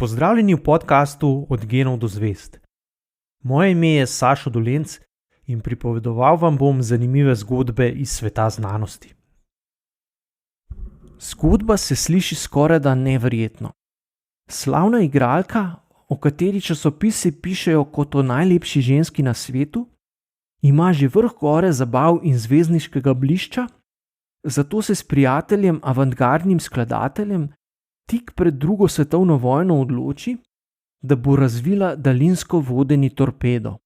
Pozdravljeni v podkastu Od genov do zvezd. Moje ime je Sašo Dolenc in pripovedoval vam bom zanimive zgodbe iz sveta znanosti. Zgodba se sliši skorajda neverjetno. Slavna igralka, o kateri časopisi pišejo kot o najlepši ženski na svetu, ima že vrh gore zabav in zvezdniškega blišča, zato se s prijateljem, avantgardnim skladateljem, tik pred drugo svetovno vojno odloči, da bo razvila daljinsko vodeni torpedo.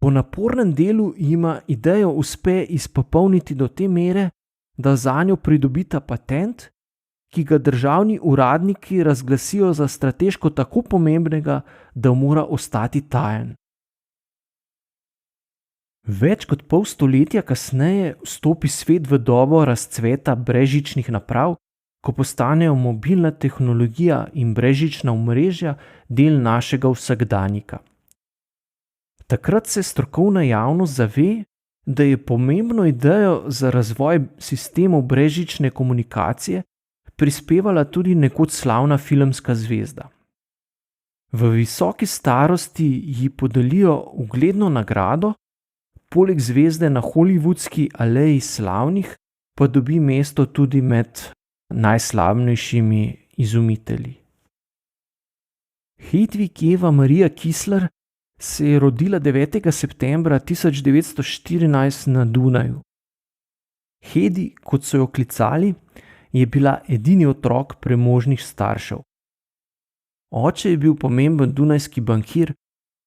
Po napornem delu jima idejo uspe izpopolniti do te mere, da zanjo pridobita patent, ki ga državni uradniki razglasijo za strateško tako pomembnega, da mora ostati tajen. Več kot pol stoletja kasneje vstopi svet v dobo razcveta brezžičnih naprav, ko postanejo mobilna tehnologija in brezžična omrežja del našega vsakdanjika. Takrat se strokovna javnost zave, da je pomembno idejo za razvoj sistemov brezžične komunikacije prispevala tudi nekoč slavna filmska zvezda. V visoki starosti ji podelijo ugledno nagrado, poleg zvezde na hollywoodski aleji slavnih pa dobi mesto tudi med najslavnejšimi izumitelji. Hedvig Eva Marija Kisler se je rodila 9. septembra 1914 na Dunaju. Hedi, kot so jo klicali, je bila edini otrok premožnih staršev. Oče je bil pomemben dunajski bankir,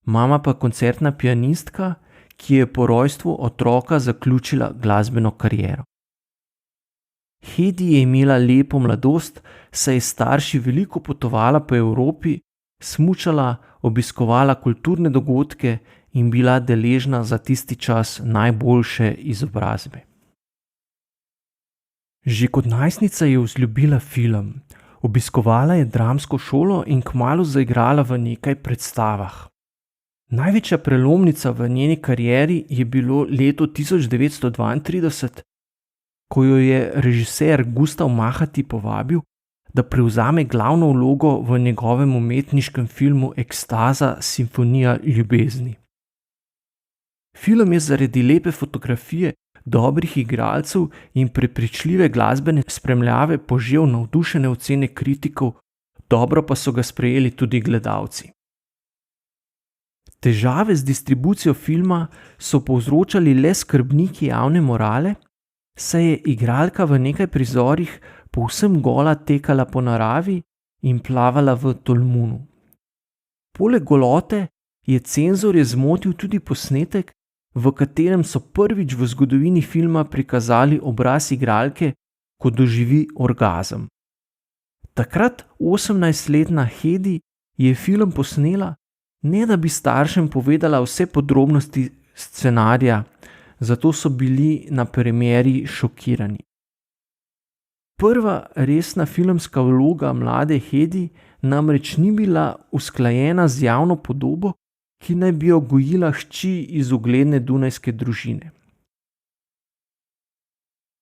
mama pa koncertna pianistka, ki je po rojstvu otroka zaključila glasbeno kariero. Hedi je imela lepo mladost, saj je starši veliko potovala po Evropi, smučala, obiskovala kulturne dogodke in bila deležna za tisti čas najboljše izobrazbe. Že kot najstnica je vzljubila film, obiskovala je dramsko šolo in kmalu zaigrala v nekaj predstavah. Največja prelomnica v njeni karieri je bilo leto 1932, ko jo je režiser Gustav Mahati povabil, da prevzame glavno vlogo v njegovem umetniškem filmu Ekstaza simfonija ljubezni. Film je zaradi lepe fotografije, dobrih igralcev in prepričljive glasbene spremljave požel navdušene ocene kritikov, dobro pa so ga sprejeli tudi gledalci. Težave z distribucijo filma so povzročali le skrbniki javne morale, saj je igralka v nekaj prizorih povsem gola tekala po naravi in plavala v tolmunu. Poleg golote je cenzorje zmotil tudi posnetek, v katerem so prvič v zgodovini filma prikazali obraz igralke, ko doživi orgazem. Takrat 18-letna Hedi je film posnela, ne da bi staršem povedala vse podrobnosti scenarija, zato so bili na premieri šokirani. Prva resna filmska vloga mlade Hedi namreč ni bila usklajena z javno podobo, ki naj bi jo gojila hči iz ugledne dunajske družine.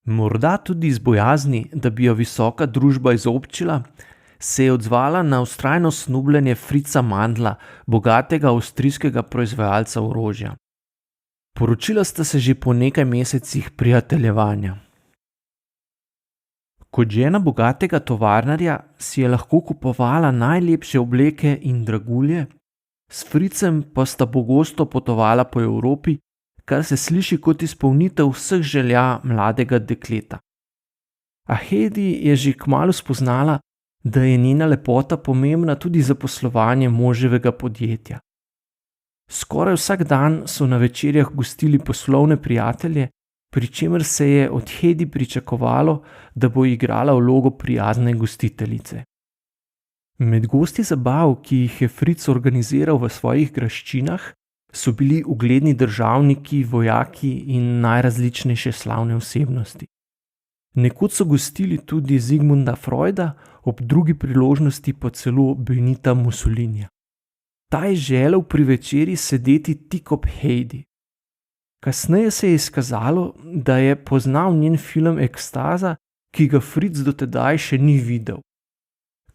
Morda tudi iz bojazni, da bi jo visoka družba izobčila, se je odzvala na vztrajno snubljenje Fritza Mandla, bogatega avstrijskega proizvajalca orožja. Poročila sta se že po nekaj mesecih prijateljevanja. Kot žena bogatega tovarnarja si je lahko kupovala najlepše obleke in dragulje, s Fritzem pa sta pogosto potovala po Evropi, kar se sliši kot izpolnitev vseh želja mladega dekleta. A Hedi je že kmalu spoznala, da je njena lepota pomembna tudi za poslovanje moževega podjetja. Skoraj vsak dan so na večerjah gostili poslovne prijatelje, pri čemer se je od Hedi pričakovalo, da bo igrala vlogo prijazne gostiteljice. Med gosti zabav, ki jih je Fritz organiziral v svojih graščinah, so bili ugledni državniki, vojaki in najrazličnejše slavne osebnosti. Nekoč so gostili tudi Sigmunda Freuda, ob drugi priložnosti pa celo Benita Mussolinija. Ta je želel pri večeri sedeti tik ob Hedi. Kasneje se je izkazalo, da je poznal njen film Ekstaza, ki ga Fritz do tedaj še ni videl.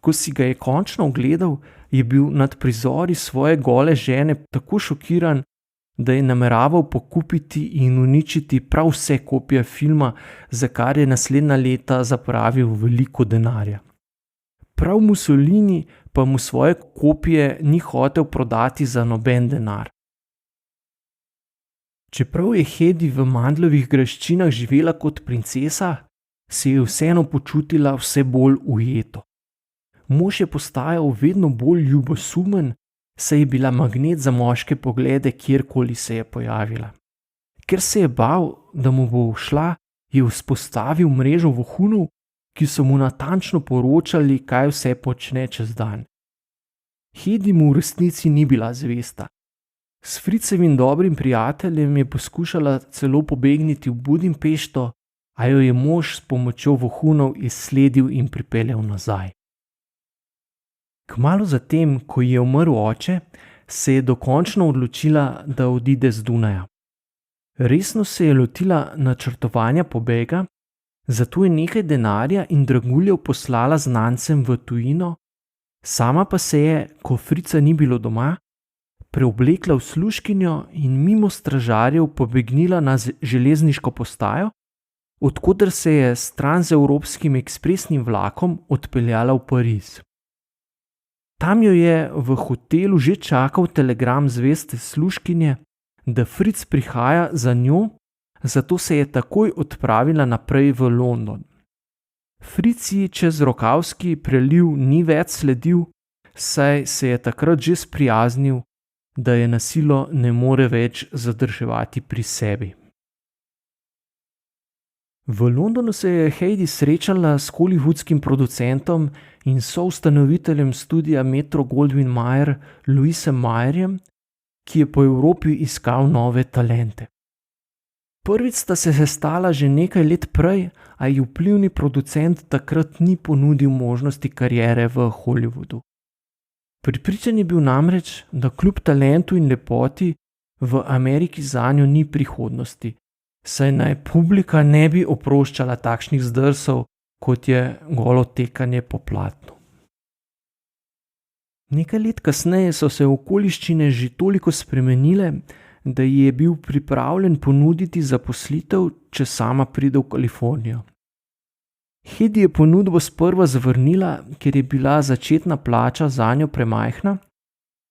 Ko si ga je končno ogledal, je bil nad prizori svoje gole žene tako šokiran, da je nameraval pokupiti in uničiti prav vse kopije filma, za kar je naslednja leta zapravil veliko denarja. Prav Mussolini pa mu svoje kopije ni hotel prodati za noben denar. Čeprav je Hedi v Mandlovih graščinah živela kot princesa, se je vseeno počutila vse bolj ujeto. Mož je postajal vedno bolj ljubosumen, saj je bila magnet za moške poglede, kjerkoli se je pojavila. Ker se je bal, da mu bo ušla, je vzpostavil mrežo vohunov, ki so mu natančno poročali, kaj vse počne čez dan. Hedi mu v resnici ni bila zvesta. S Fritzevim dobrim prijateljem je poskušala celo pobegniti v Budimpešto, a jo je mož s pomočjo vohunov izsledil in pripeljal nazaj. Kmalu zatem, ko je umrl oče, se je dokončno odločila, da odide z Dunaja. Resno se je lotila načrtovanja pobega, zato je nekaj denarja in draguljev poslala znancem v tujino, sama pa se je, ko Fritza ni bilo doma, preoblekla v služkinjo in mimo stražarjev pobegnila na železniško postajo, od koder se je s transevropskim ekspresnim vlakom odpeljala v Pariz. Tam jo je v hotelu že čakal telegram zveste služkinje, da Fritz prihaja za njo, zato se je takoj odpravila naprej v London. Fritz ji čez rokavski preliv ni več sledil, saj se je takrat že sprijaznil, da je na silo ne more več zadrževati pri sebi. V Londonu se je Hedi srečala s hollywoodskim producentom in soustanoviteljem studia Metro-Goldwyn-Mayer Louisem Mayerjem, ki je po Evropi iskal nove talente. Prvič sta se sestala že nekaj let prej, a ji vplivni producent takrat ni ponudil možnosti kariere v Hollywoodu. Prepričan je bil namreč, da kljub talentu in lepoti v Ameriki zanjo ni prihodnosti, saj naj publika ne bi oproščala takšnih zdrsov, kot je golo tekanje po platnu. Nekaj let kasneje so se okoliščine že toliko spremenile, da ji je bil pripravljen ponuditi zaposlitev, če sama pride v Kalifornijo. Hedi je ponudbo sprva zavrnila, ker je bila začetna plača zanjo premajhna,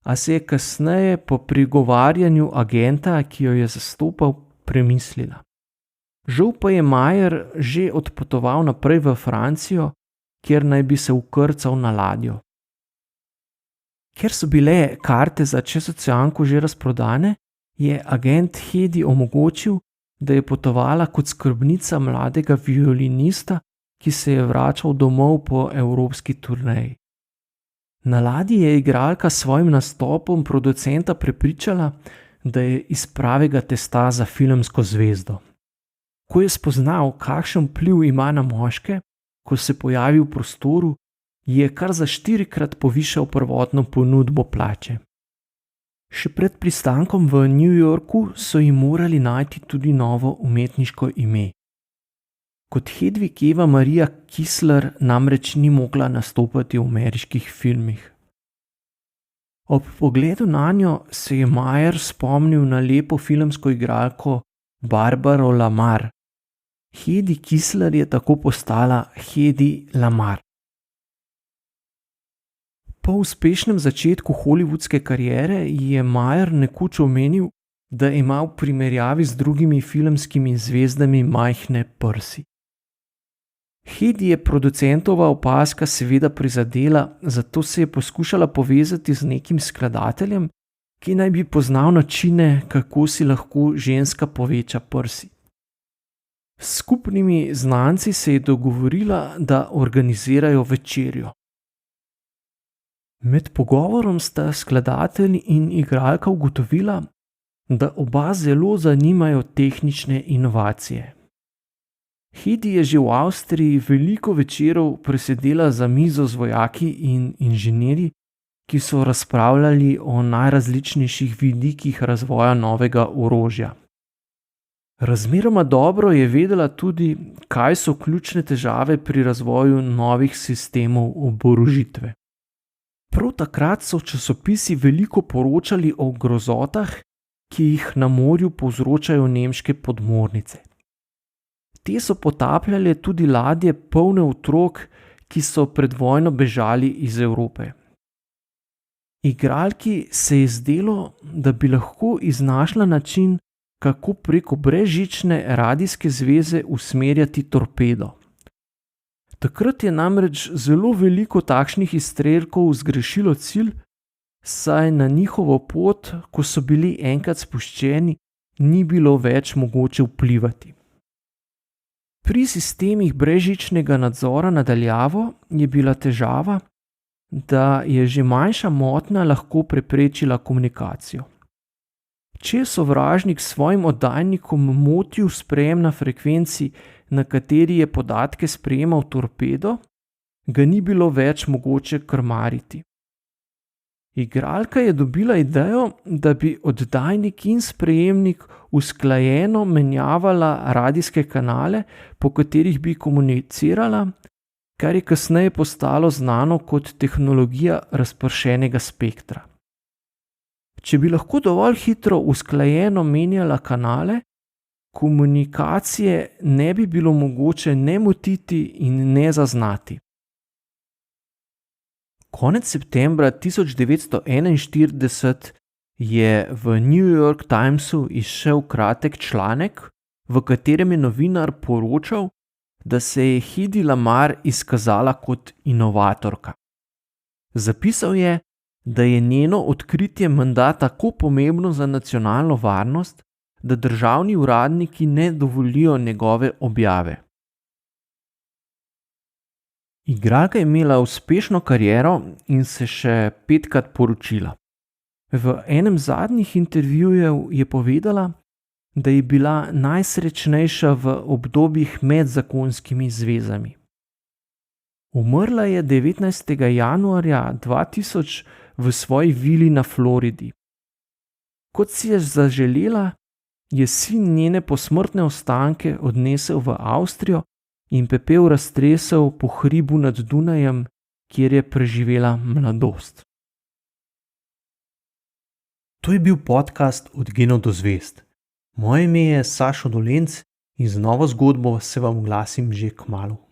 a se je kasneje po prigovarjanju agenta, ki jo je zastopal, premislila. Žal pa je Mayer že odpotoval naprej v Francijo, kjer naj bi se vkrcal na ladjo. Ker so bile karte za čezoceanko že razprodane, je agent Hedi omogočil, da je potovala kot skrbnica mladega violinista, ki se je vračal domov po evropski turneji. Na ladji je igralka s svojim nastopom producenta prepričala, da je iz pravega testa za filmsko zvezdo. Ko je spoznal, kakšen vpliv ima na moške, ko se pojavi v prostoru, je kar za 4-krat povišal prvotno ponudbo plače. Še pred pristankom v New Yorku so ji morali najti tudi novo umetniško ime. Kot Hedvig Eva Marija Kisler namreč ni mogla nastopati v ameriških filmih. Ob pogledu nanjo se je Mayer spomnil na lepo filmsko igralko Barbaro Lamar. Hedi Kisler je tako postala Hedi Lamar. Po uspešnem začetku hollywoodske kariere je Mayer nekoč omenil, da ima v primerjavi z drugimi filmskimi zvezdami majhne prsi. Hedi je producentova opazka seveda prizadela, zato se je poskušala povezati z nekim skladateljem, ki naj bi poznal načine, kako si lahko ženska poveča prsi. S skupnimi znanci se je dogovorila, da organizirajo večerjo. Med pogovorom sta skladatelj in igralka ugotovila, da oba zelo zanimajo tehnične inovacije. Hedi je že v Avstriji veliko večerov presedela za mizo z vojaki in inženirji, ki so razpravljali o najrazličnejših vidikih razvoja novega orožja. Razmeroma dobro je vedela tudi, kaj so ključne težave pri razvoju novih sistemov oborožitve. Prav takrat so časopisi veliko poročali o grozotah, ki jih na morju povzročajo nemške podmornice. Te so potapljale tudi ladje polne otrok, ki so pred vojno bežali iz Evrope. Igralki se je zdelo, da bi lahko iznašla način, kako preko brezžične radijske zveze usmerjati torpedo. Takrat je namreč zelo veliko takšnih izstrelkov zgrešilo cilj, saj na njihovo pot, ko so bili enkrat spuščeni, ni bilo več mogoče vplivati. Pri sistemih brezžičnega nadzora na daljavo je bila težava, da je že manjša motnja lahko preprečila komunikacijo. Če je sovražnik s svojim oddajnikom motil sprejem na frekvenci, na kateri je podatke sprejemal torpedo, ga ni bilo več mogoče krmariti. Igralka je dobila idejo, da bi oddajnik in sprejemnik usklajeno menjavala radijske kanale, po katerih bi komunicirala, kar je kasneje postalo znano kot tehnologija razpršenega spektra. Če bi lahko dovolj hitro usklajeno menjala kanale, komunikacije ne bi bilo mogoče ne motiti in ne zaznati. Konec septembra 1941 je v New York Timesu izšel kratek članek, v katerem je novinar poročal, da se je Hedy Lamarr izkazala kot inovatorka. Zapisal je, da je njeno odkritje menda tako pomembno za nacionalno varnost, da državni uradniki ne dovolijo njegove objave. Igralka je imela uspešno kariero in se še 5-krat poročila. V enem zadnjih intervjujev je povedala, da je bila najsrečnejša v obdobjih med zakonskimi zvezami. Umrla je 19. januarja 2000 v svoji vili na Floridi. Kot si je zaželela, je sin njene posmrtne ostanke odnesel v Avstrijo in pepel raztresel po hribu nad Dunajem, kjer je preživela mladost. To je bil podcast Od genov do zvezd. Moje ime je Sašo Dolenc in z novo zgodbo se vam oglasim že kmalu.